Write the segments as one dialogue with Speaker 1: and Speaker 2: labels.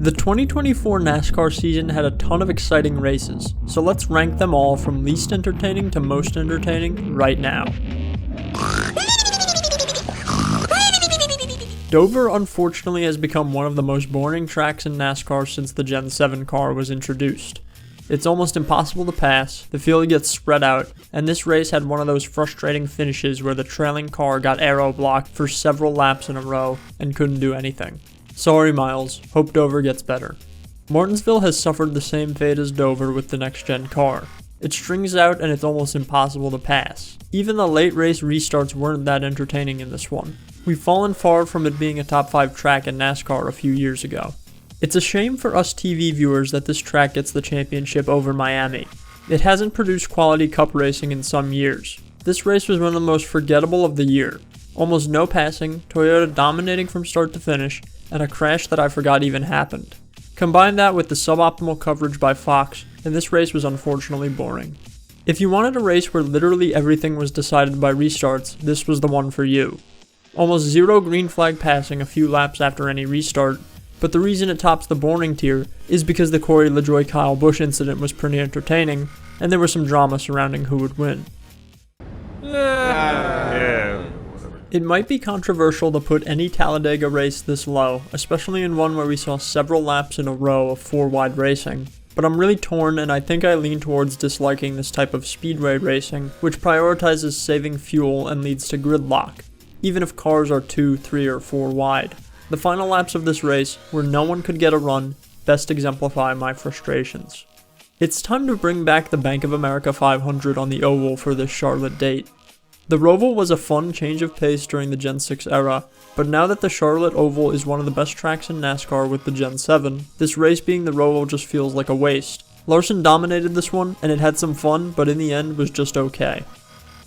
Speaker 1: The 2024 NASCAR season had a ton of exciting races, so let's rank them all from least entertaining to most entertaining right now. Dover unfortunately has become one of the most boring tracks in NASCAR since the Gen 7 car was introduced. It's almost impossible to pass, the field gets spread out, and this race had one of those frustrating finishes where the trailing car got aero blocked for several laps in a row and couldn't do anything. Sorry Miles, hope Dover gets better. Martinsville has suffered the same fate as Dover with the next-gen car. It strings out and it's almost impossible to pass. Even the late race restarts weren't that entertaining in this one. We've fallen far from it being a top 5 track in NASCAR a few years ago. It's a shame for us TV viewers that this track gets the championship over Miami. It hasn't produced quality cup racing in some years. This race was one of the most forgettable of the year. Almost no passing, Toyota dominating from start to finish, and a crash that I forgot even happened. Combine that with the suboptimal coverage by Fox, and this race was unfortunately boring. If you wanted a race where literally everything was decided by restarts, this was the one for you. Almost zero green flag passing a few laps after any restart, but the reason it tops the boring tier is because the Corey LaJoie-Kyle Busch incident was pretty entertaining, and there was some drama surrounding who would win. It might be controversial to put any Talladega race this low, especially in one where we saw several laps in a row of 4-wide racing, but I'm really torn and I think I lean towards disliking this type of speedway racing, which prioritizes saving fuel and leads to gridlock, even if cars are 2, 3, or 4 wide. The final laps of this race, where no one could get a run, best exemplify my frustrations. It's time to bring back the Bank of America 500 on the oval for this Charlotte date. The Roval was a fun change of pace during the Gen 6 era, but now that the Charlotte Oval is one of the best tracks in NASCAR with the Gen 7, this race being the Roval just feels like a waste. Larson dominated this one, and it had some fun, but in the end was just okay.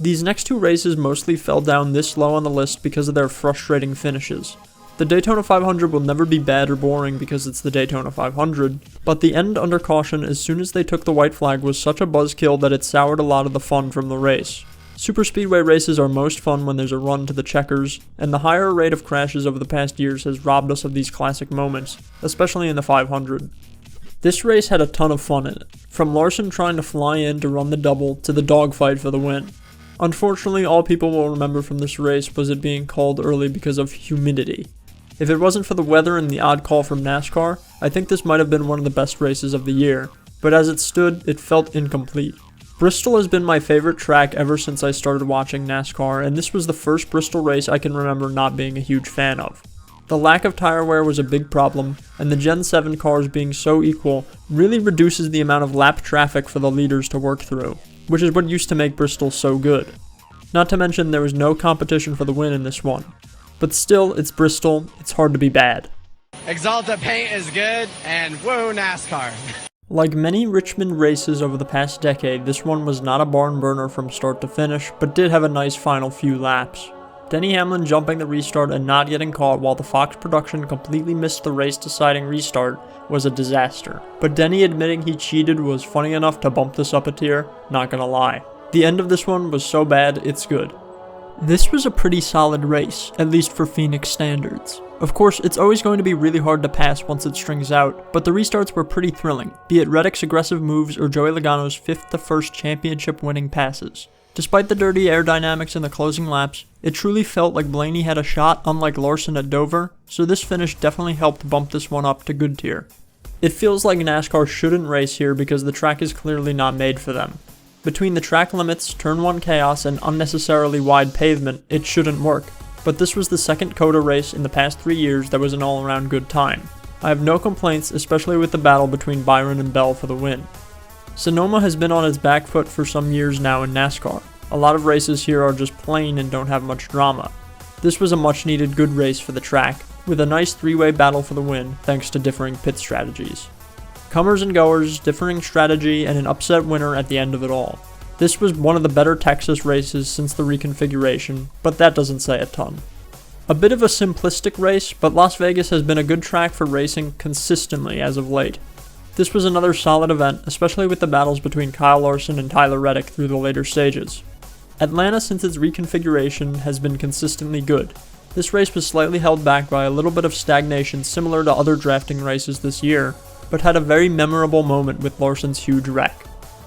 Speaker 1: These next 2 races mostly fell down this low on the list because of their frustrating finishes. The Daytona 500 will never be bad or boring because it's the Daytona 500, but the end under caution as soon as they took the white flag was such a buzzkill that it soured a lot of the fun from the race. Superspeedway races are most fun when there's a run to the checkers, and the higher rate of crashes over the past years has robbed us of these classic moments, especially in the 500. This race had a ton of fun in it, from Larson trying to fly in to run the double to the dogfight for the win. Unfortunately, all people will remember from this race was it being called early because of humidity. If it wasn't for the weather and the odd call from NASCAR, I think this might have been one of the best races of the year, but as it stood, it felt incomplete. Bristol has been my favorite track ever since I started watching NASCAR, and this was the first Bristol race I can remember not being a huge fan of. The lack of tire wear was a big problem, and the Gen 7 cars being so equal really reduces the amount of lap traffic for the leaders to work through, which is what used to make Bristol so good. Not to mention there was no competition for the win in this one. But still, it's Bristol, it's hard to be bad.
Speaker 2: Exalta paint is good, and whoa, NASCAR.
Speaker 1: Like many Richmond races over the past decade, this one was not a barn burner from start to finish, but did have a nice final few laps. Denny Hamlin jumping the restart and not getting caught while the Fox production completely missed the race-deciding restart was a disaster. But Denny admitting he cheated was funny enough to bump this up a tier, not gonna lie. The end of this one was so bad, it's good. This was a pretty solid race, at least for Phoenix standards. Of course, it's always going to be really hard to pass once it strings out, but the restarts were pretty thrilling, be it Reddick's aggressive moves or Joey Logano's 5th to 1st championship-winning passes. Despite the dirty aerodynamics in the closing laps, it truly felt like Blaney had a shot unlike Larson at Dover, so this finish definitely helped bump this one up to good tier. It feels like NASCAR shouldn't race here because the track is clearly not made for them. Between the track limits, turn 1 chaos, and unnecessarily wide pavement, it shouldn't work. But this was the second COTA race in the past 3 years that was an all-around good time. I have no complaints, especially with the battle between Byron and Bell for the win. Sonoma has been on its back foot for some years now in NASCAR. A lot of races here are just plain and don't have much drama. This was a much-needed good race for the track, with a nice 3-way battle for the win thanks to differing pit strategies. Comers and goers, differing strategy, and an upset winner at the end of it all. This was one of the better Texas races since the reconfiguration, but that doesn't say a ton. A bit of a simplistic race, but Las Vegas has been a good track for racing consistently as of late. This was another solid event, especially with the battles between Kyle Larson and Tyler Reddick through the later stages. Atlanta, since its reconfiguration, has been consistently good. This race was slightly held back by a little bit of stagnation similar to other drafting races this year, but had a very memorable moment with Larson's huge wreck.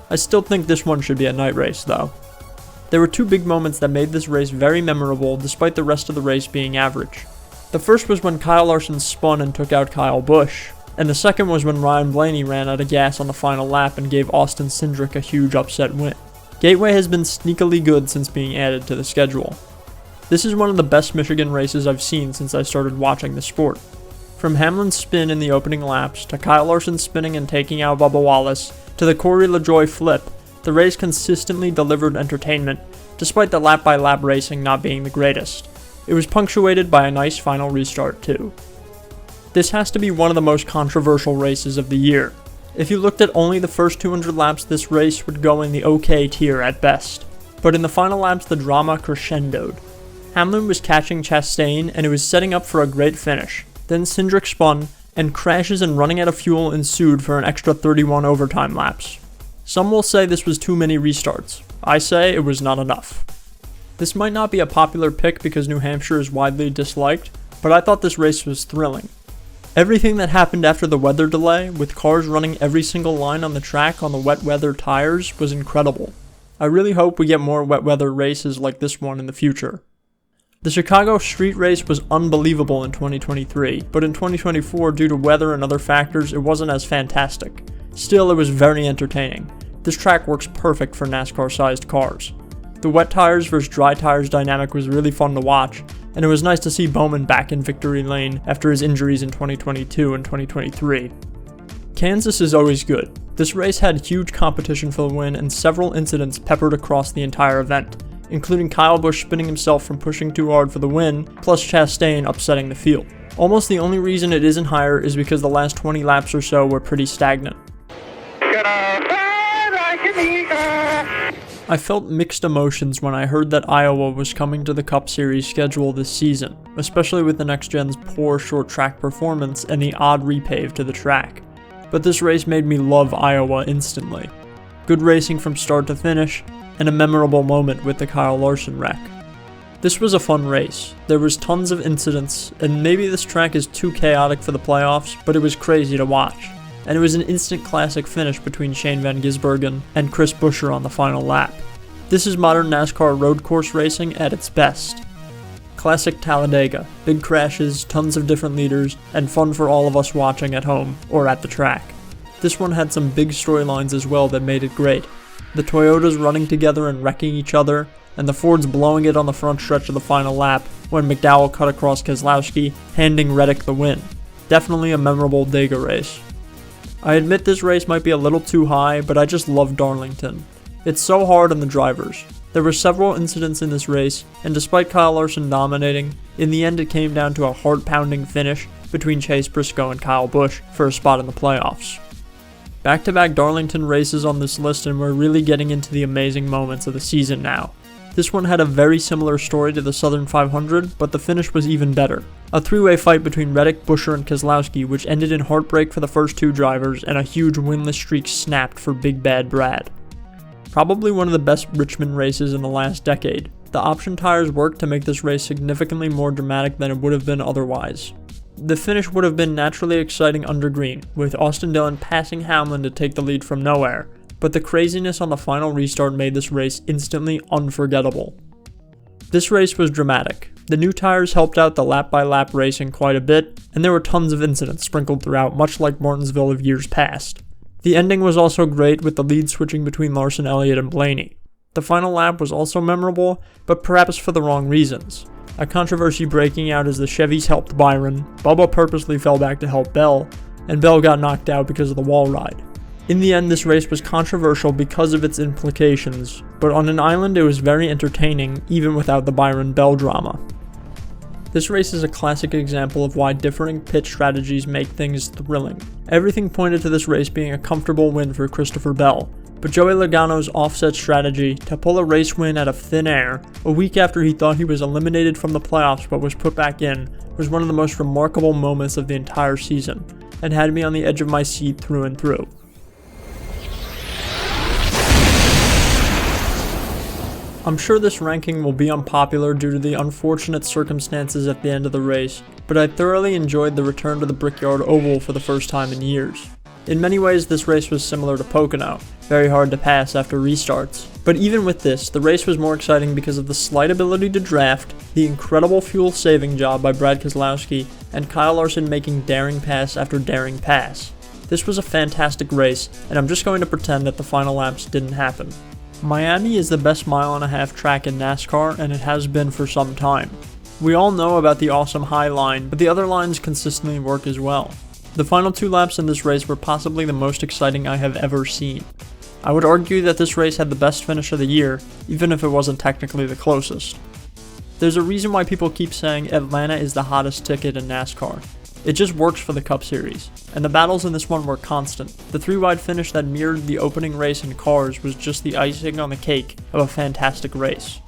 Speaker 1: I still think this one should be a night race though. There were two big moments that made this race very memorable despite the rest of the race being average. The first was when Kyle Larson spun and took out Kyle Busch, and the second was when Ryan Blaney ran out of gas on the final lap and gave Austin Cindric a huge upset win. Gateway has been sneakily good since being added to the schedule. This is one of the best Michigan races I've seen since I started watching the sport. From Hamlin's spin in the opening laps, to Kyle Larson spinning and taking out Bubba Wallace, to the Corey LaJoie flip, the race consistently delivered entertainment, despite the lap-by-lap racing not being the greatest. It was punctuated by a nice final restart too. This has to be one of the most controversial races of the year. If you looked at only the first 200 laps, this race would go in the okay tier at best. But in the final laps, the drama crescendoed. Hamlin was catching Chastain, and it was setting up for a great finish. Then Cindric spun, and crashes and running out of fuel ensued for an extra 31 overtime laps. Some will say this was too many restarts. I say it was not enough. This might not be a popular pick because New Hampshire is widely disliked, but I thought this race was thrilling. Everything that happened after the weather delay, with cars running every single line on the track on the wet weather tires, was incredible. I really hope we get more wet weather races like this one in the future. The Chicago street race was unbelievable in 2023, but in 2024, due to weather and other factors, it wasn't as fantastic. Still, it was very entertaining. This track works perfect for NASCAR-sized cars. The wet tires versus dry tires dynamic was really fun to watch, and it was nice to see Bowman back in victory lane after his injuries in 2022 and 2023. Kansas is always good. This race had huge competition for the win and several incidents peppered across the entire event, including Kyle Busch spinning himself from pushing too hard for the win, plus Chastain upsetting the field. Almost the only reason it isn't higher is because the last 20 laps or so were pretty stagnant. I felt mixed emotions when I heard that Iowa was coming to the Cup Series schedule this season, especially with the Next Gen's poor short track performance and the odd repave to the track. But this race made me love Iowa instantly. Good racing from start to finish, and a memorable moment with the Kyle Larson wreck. This was a fun race. There was tons of incidents, and maybe this track is too chaotic for the playoffs, but it was crazy to watch. And it was an instant classic finish between Shane Van Gisbergen and Chris Buescher on the final lap. This is modern NASCAR road course racing at its best. Classic Talladega, big crashes, tons of different leaders, and fun for all of us watching at home or at the track. This one had some big storylines as well that made it great. The Toyotas running together and wrecking each other, and the Fords blowing it on the front stretch of the final lap when McDowell cut across Keselowski, handing Reddick the win. Definitely a memorable Dega race. I admit this race might be a little too high, but I just love Darlington. It's so hard on the drivers. There were several incidents in this race, and despite Kyle Larson dominating, in the end it came down to a heart-pounding finish between Chase Briscoe and Kyle Busch for a spot in the playoffs. Back-to-back Darlington races on this list, and we're really getting into the amazing moments of the season now. This one had a very similar story to the Southern 500, but the finish was even better. A three-way fight between Reddick, Buescher, and Keselowski, which ended in heartbreak for the first two drivers, and a huge winless streak snapped for Big Bad Brad. Probably one of the best Richmond races in the last decade. The option tires worked to make this race significantly more dramatic than it would have been otherwise. The finish would have been naturally exciting under green, with Austin Dillon passing Hamlin to take the lead from nowhere, but the craziness on the final restart made this race instantly unforgettable. This race was dramatic. The new tires helped out the lap-by-lap racing quite a bit, and there were tons of incidents sprinkled throughout, much like Martinsville of years past. The ending was also great, with the lead switching between Larson, Elliott, and Blaney. The final lap was also memorable, but perhaps for the wrong reasons. A controversy breaking out as the Chevys helped Byron, Bubba purposely fell back to help Bell, and Bell got knocked out because of the wall ride. In the end, this race was controversial because of its implications, but on an island it was very entertaining even without the Byron-Bell drama. This race is a classic example of why differing pit strategies make things thrilling. Everything pointed to this race being a comfortable win for Christopher Bell, but Joey Logano's offset strategy to pull a race win out of thin air, a week after he thought he was eliminated from the playoffs but was put back in, was one of the most remarkable moments of the entire season, and had me on the edge of my seat through and through. I'm sure this ranking will be unpopular due to the unfortunate circumstances at the end of the race, but I thoroughly enjoyed the return to the Brickyard Oval for the first time in years. In many ways, this race was similar to Pocono, very hard to pass after restarts. But even with this, the race was more exciting because of the slight ability to draft, the incredible fuel saving job by Brad Keselowski, and Kyle Larson making daring pass after daring pass. This was a fantastic race, and I'm just going to pretend that the final laps didn't happen. Miami is the best mile-and-a-half track in NASCAR, and it has been for some time. We all know about the awesome high line, but the other lines consistently work as well. The final 2 laps in this race were possibly the most exciting I have ever seen. I would argue that this race had the best finish of the year, even if it wasn't technically the closest. There's a reason why people keep saying Atlanta is the hottest ticket in NASCAR. It just works for the Cup Series, and the battles in this one were constant. The 3-wide finish that mirrored the opening race in cars was just the icing on the cake of a fantastic race.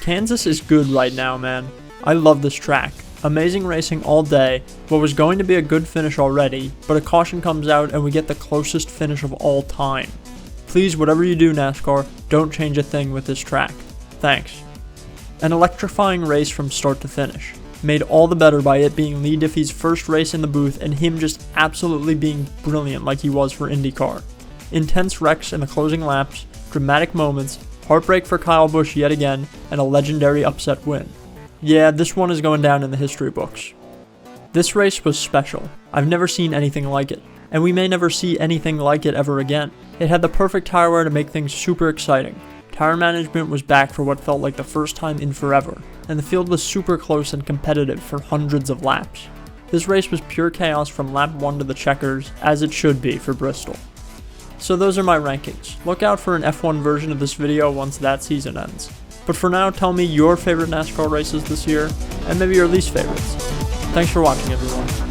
Speaker 1: Kansas is good right now, man. I love this track. Amazing racing all day, what was going to be a good finish already, but a caution comes out and we get the closest finish of all time. Please, whatever you do NASCAR, don't change a thing with this track. Thanks. An electrifying race from start to finish, made all the better by it being Lee Diffey's first race in the booth and him just absolutely being brilliant like he was for IndyCar. Intense wrecks in the closing laps, dramatic moments, heartbreak for Kyle Busch yet again, and a legendary upset win. Yeah, this one is going down in the history books. This race was special. I've never seen anything like it, and we may never see anything like it ever again. It had the perfect tire wear to make things super exciting. Tire management was back for what felt like the first time in forever, and the field was super close and competitive for hundreds of laps. This race was pure chaos from lap 1 to the checkers, as it should be for Bristol. So those are my rankings. Look out for an F1 version of this video once that season ends. But for now, tell me your favorite NASCAR races this year, and maybe your least favorites. Thanks for watching, everyone.